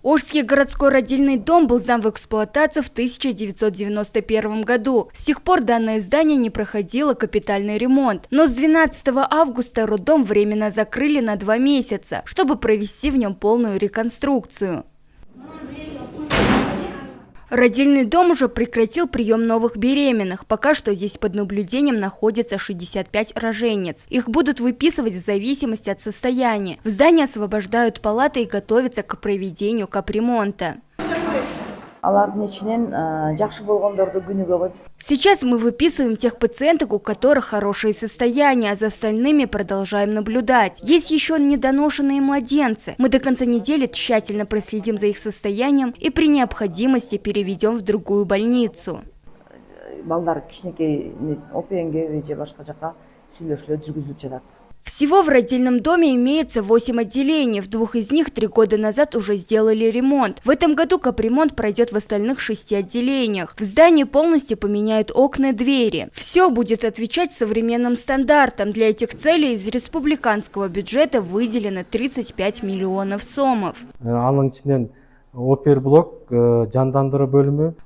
Ошский городской родильный дом был сдан в эксплуатацию в 1991 году. С тех пор данное здание не проходило капитальный ремонт. Но с 12 августа роддом временно закрыли на 2 месяца, чтобы провести в нем полную реконструкцию. Родильный дом уже прекратил прием новых беременных. Пока что здесь под наблюдением находится 65 роженец. Их будут выписывать в зависимости от состояния. В здании освобождают палаты и готовятся к проведению капремонта. Сейчас мы выписываем тех пациенток, у которых хорошее состояние, а за остальными продолжаем наблюдать. Есть еще недоношенные младенцы. Мы до конца недели тщательно проследим за их состоянием и при необходимости переведем в другую больницу. Всего в родильном доме имеется 8 отделений. В 2 из них 3 года назад уже сделали ремонт. В этом году капремонт пройдет в остальных 6 отделениях. В здании полностью поменяют окна и двери. Все будет отвечать современным стандартам. Для этих целей из республиканского бюджета выделено 35 миллионов сомов.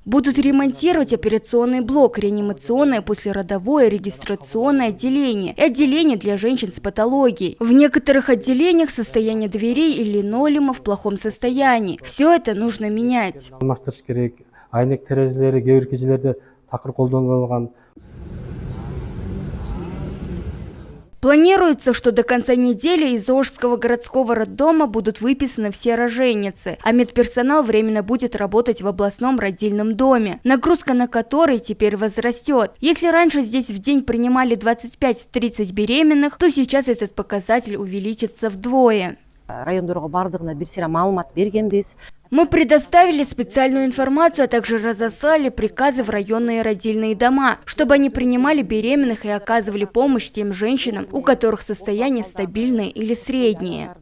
Будут ремонтировать операционный блок, реанимационное, послеродовое, регистрационное отделение и отделение для женщин с патологией. В некоторых отделениях состояние дверей и линолеума в плохом состоянии. Все это нужно менять. Планируется, что до конца недели из Ошского городского роддома будут выписаны все роженицы, а медперсонал временно будет работать в областном родильном доме, нагрузка на который теперь возрастет. Если раньше здесь в день принимали 25-30 беременных, то сейчас этот показатель увеличится вдвое. Мы предоставили специальную информацию, а также разослали приказы в районные родильные дома, чтобы они принимали беременных и оказывали помощь тем женщинам, у которых состояние стабильное или среднее.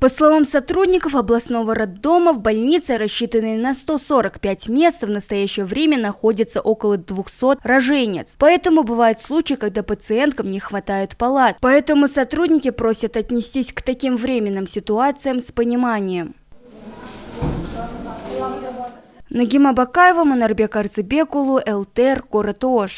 По словам сотрудников областного роддома, в больнице, рассчитанной на 145 мест, в настоящее время находится около 200 роженец. Поэтому бывают случаи, когда пациенткам не хватает палат. Поэтому сотрудники просят отнестись к таким временным ситуациям с пониманием. Нагима Бакаева, Манарбек Арцебекулу, ЛТР, город Ош.